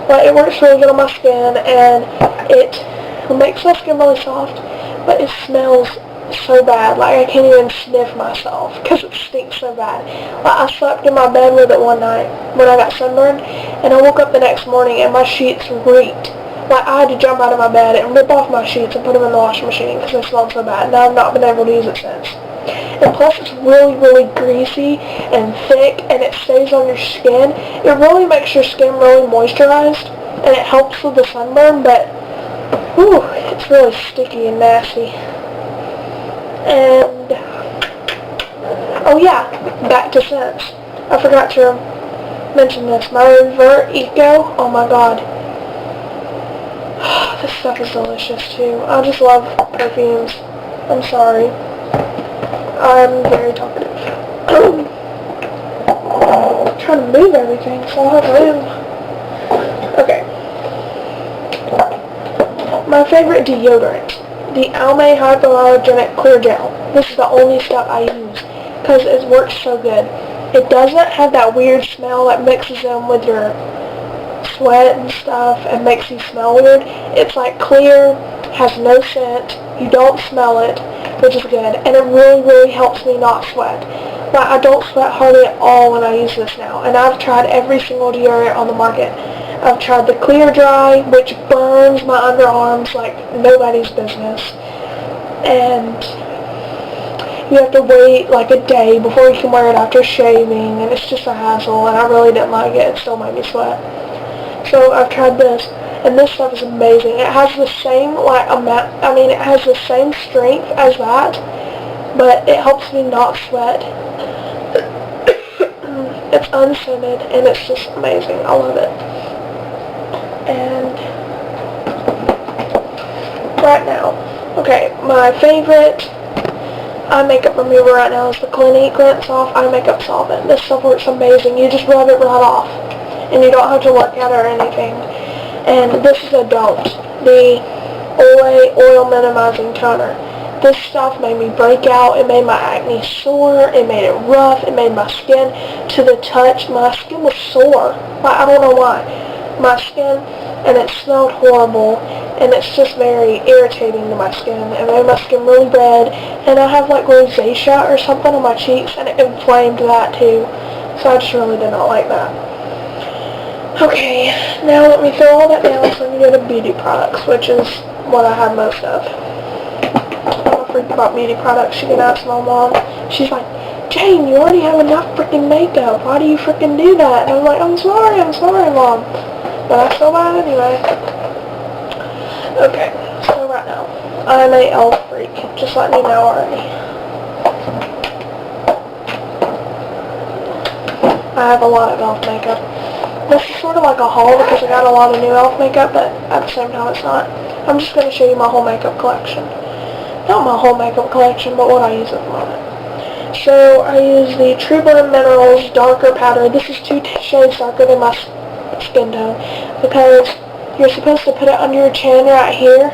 but it works really good on my skin, and it makes my skin really soft, but it smells so bad. Like, I can't even sniff myself because it stinks so bad. Like, I slept in my bed with it one night when I got sunburned, and I woke up the next morning and my sheets reeked. Like, I had to jump out of my bed and rip off my sheets and put them in the washing machine because they smelled so bad, and I've not been able to use it since. And plus, it's really, really greasy and thick, and it stays on your skin. It really makes your skin really moisturized, and it helps with the sunburn, but whew, it's really sticky and nasty. And, oh yeah, back to scents. I forgot to mention this. My Revert Eco, oh my god. This stuff is delicious too. I just love perfumes. I'm sorry. I'm very talkative. I'm trying to move everything, so I'll have room. Okay. My favorite deodorant, the Almay Hypoallergenic Clear Gel. This is the only stuff I use because it works so good. It doesn't have that weird smell that mixes in with your sweat and stuff and makes you smell weird. It's like clear, has no scent, you don't smell it, which is good, and it really, really helps me not sweat. Like, I don't sweat hardly at all when I use this now, and I've tried every single deodorant on the market. I've tried the Clear Dry, which burns my underarms like nobody's business, and you have to wait like a day before you can wear it after shaving, and it's just a hassle, and I really didn't like it. It still made me sweat. So I've tried this, and this stuff is amazing. It has the same, like, it has the same strength as that, but it helps me not sweat. It's unscented, and it's just amazing. I love it. And right now, okay, my favorite eye makeup remover right now is the Clinique Rinse Off Eye Makeup Solvent. This stuff works amazing. You just rub it right off, and you don't have to work at it or anything. And this is a Don't, the Olay Oil Minimizing Toner. This stuff made me break out. It made my acne sore. It made it rough. It made my skin to the touch. My skin was sore. Like, I don't know why. My skin, and it smelled horrible, and it's just very irritating to my skin. It made my skin really red, and I have like rosacea or something on my cheeks, and it inflamed that too. So I just really did not like that. Okay, now let me throw all that down so I can go to beauty products, which is what I have most of. I'm a freak about beauty products. You can ask my mom. She's like, Jane, you already have enough freaking makeup. Why do you freaking do that? And I'm like, I'm sorry, Mom. But I still buy it anyway. Okay, so right now, I'm a elf freak, just letting you know already. I have a lot of elf makeup. This is sort of like a haul because I got a lot of new elf makeup, but at the same time it's not. I'm just going to show you my whole makeup collection. Not my whole makeup collection, but what I use at the moment. So I use the True Blend Minerals Darker Powder. This is 2 shades darker than my skin tone because you're supposed to put it under your chin right here,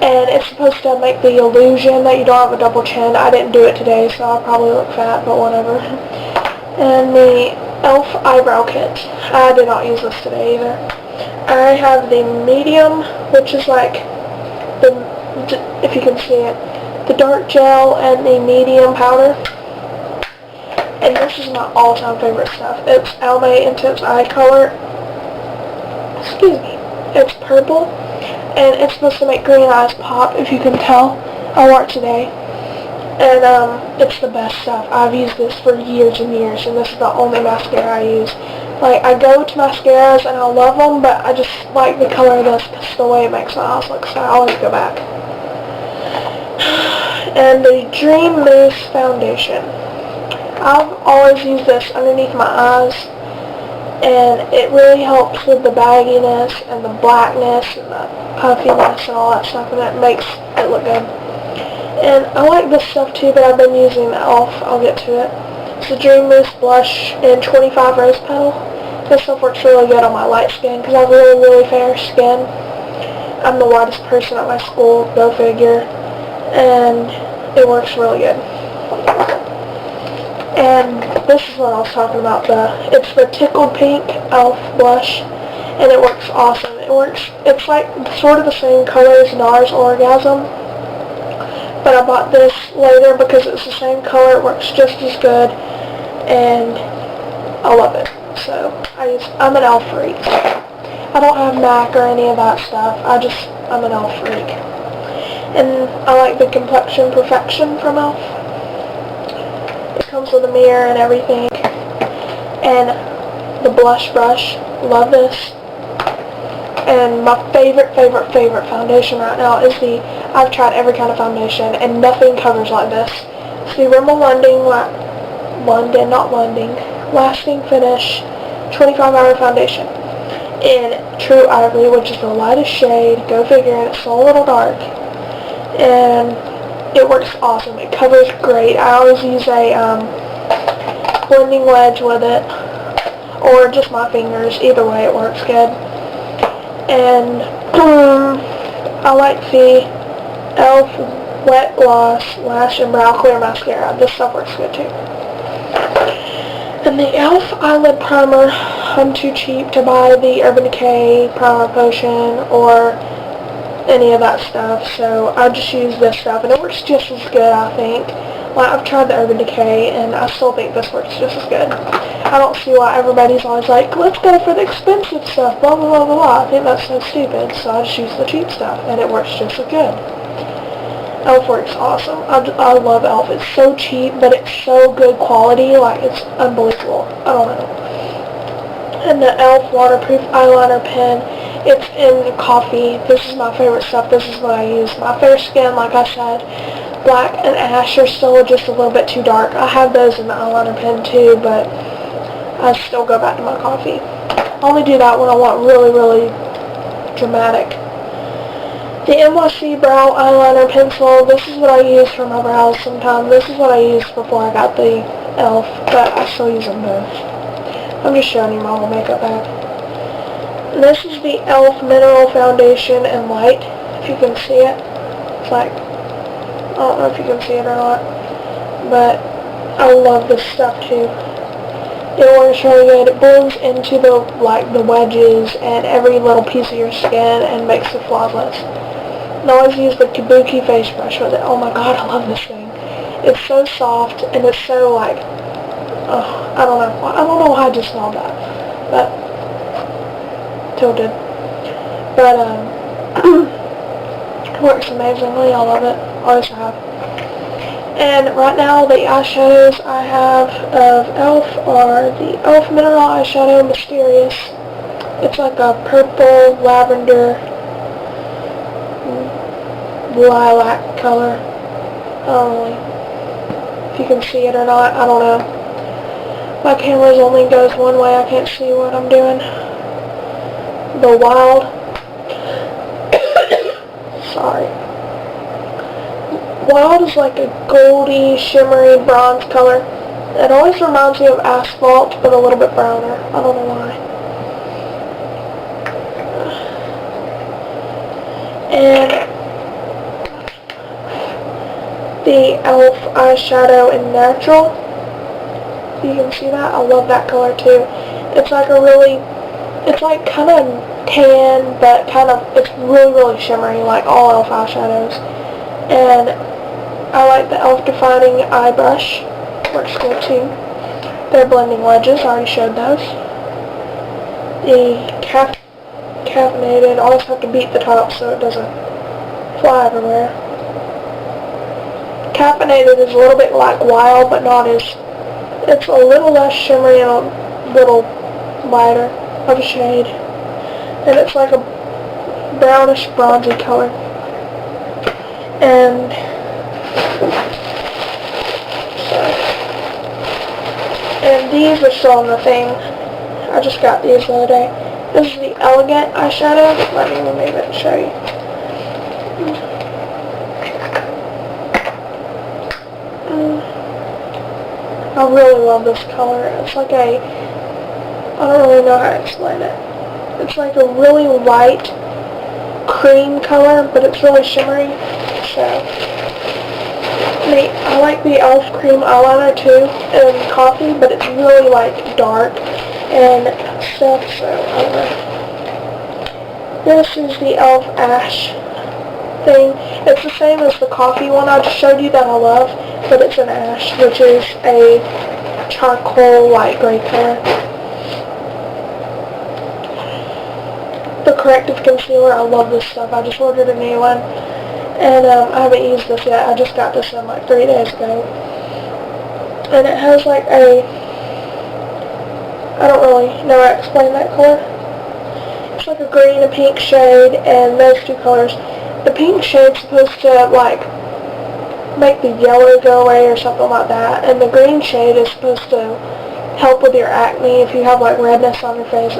and it's supposed to make the illusion that you don't have a double chin. I didn't do it today, so I'll probably look fat, but whatever. And the elf eyebrow kit. I did not use this today either. I have the medium, which is like if you can see it, the dark gel and the medium powder. And this is my all-time favorite stuff. It's Almay Intense Eye Color. Excuse me. It's purple, and it's supposed to make green eyes pop, if you can tell. I wore it today, and it's the best stuff. I've used this for years and years, and this is the only mascara I use. Like, I go to mascaras, and I love them, but I just like the color of this because the way it makes my eyes look, so I always go back. And the Dream Mousse Foundation. I've always used this underneath my eyes, and it really helps with the bagginess and the blackness and the puffiness and all that stuff, and it makes it look good. And I like this stuff too, but I've been using the e.l.f. I'll get to it. It's the Dream Mousse Blush in 25 Rose Petal. This stuff works really good on my light skin because I have really, really fair skin. I'm the whitest person at my school, go figure, and it works really good. And this is what I was talking about. It's the Tickled Pink e.l.f. blush, and it works awesome. It's like sort of the same color as NARS Orgasm, but I bought this later because it's the same color. It works just as good, and I love it. So I'm an elf freak. I don't have MAC or any of that stuff. I'm an elf freak. And I like the Complexion Perfection from elf. It comes with a mirror and everything. And the blush brush. Love this. And my favorite foundation right now is I've tried every kind of foundation and nothing covers like this. It's the Rimmel Lasting Finish 25-hour foundation in True Ivory, which is the lightest shade. Go figure, and it's so a little dark. And it works awesome. It covers great. I always use a blending wedge with it, or just my fingers. Either way, it works good. And I like the elf Wet Gloss Lash and Brow Clear Mascara. This stuff works good too. And the elf eyelid primer, I'm too cheap to buy the Urban Decay Primer Potion or any of that stuff, so I just use this stuff, and it works just as good, I think. Like, I've tried the Urban Decay, and I still think this works just as good. I don't see why everybody's always like, let's go for the expensive stuff, blah, blah, blah, blah, blah. I think that's so stupid, so I just use the cheap stuff, and it works just as good. Elf works awesome. I love Elf. It's so cheap, but it's so good quality. Like, it's unbelievable. I don't know. And the Elf waterproof eyeliner pen. It's in coffee. This is my favorite stuff. This is what I use. My fair skin, like I said, black and ash are still just a little bit too dark. I have those in the eyeliner pen too, but I still go back to my coffee. I only do that when I want really, really dramatic. The NYC Brow Eyeliner Pencil, this is what I use for my brows sometimes. This is what I used before I got the Elf, but I still use them both. I'm just showing you my whole makeup bag. And this is the Elf Mineral Foundation in Light, if you can see it. It's like, I don't know if you can see it or not, but I love this stuff too. It works really good. It blends into the wedges and every little piece of your skin and makes it flawless. And I always use the Kabuki face brush with it. Oh my god, I love this thing. It's so soft and it's so like, oh, I don't know why I just smelled that, but tilted. But it works amazingly. I love it. Always have. And right now the eyeshadows I have of Elf are the Elf Mineral Eyeshadow Mysterious. It's like a purple lavender lilac color. I don't know if you can see it or not. I don't know. My camera only goes one way. I can't see what I'm doing. The Wild. Sorry. Wild is like a goldy, shimmery bronze color. It always reminds me of Asphalt, but a little bit browner. I don't know why. And the Elf eyeshadow in Natural. You can see that? I love that color too. It's like it's like kind of tan, but it's really, really shimmery, like all Elf eyeshadows. And I like the Elf Defining Eye Brush. Works good too. They're blending wedges. I already showed those. The caffeinated. I always have to beat the top so it doesn't fly everywhere. Caffeinated is a little bit like Wild, but not as... It's a little less shimmery and a little lighter of a shade. And it's like a brownish, bronzy color. And these are still in the thing. I just got these the other day. This is the Elegant eyeshadow. Let me remove it and show you. I really love this color. It's like I don't really know how to explain it. It's like a really light cream color, but it's really shimmery. So, I like the Elf Cream Eyeliner too in Coffee, but it's really like dark and stuff, so I don't know. This is the e.l.f. Ash thing. It's the same as the coffee one I just showed you that I love, but it's an ash, which is a charcoal light gray color. The corrective concealer, I love this stuff. I just ordered a new one, and I haven't used this yet. I just got this in like 3 days ago. And it has like a, I don't really know how to explain that color. It's like a green and pink shade, and those two colors. The pink shade's supposed to like make the yellow go away or something like that, and the green shade is supposed to help with your acne. If you have like redness on your face, it's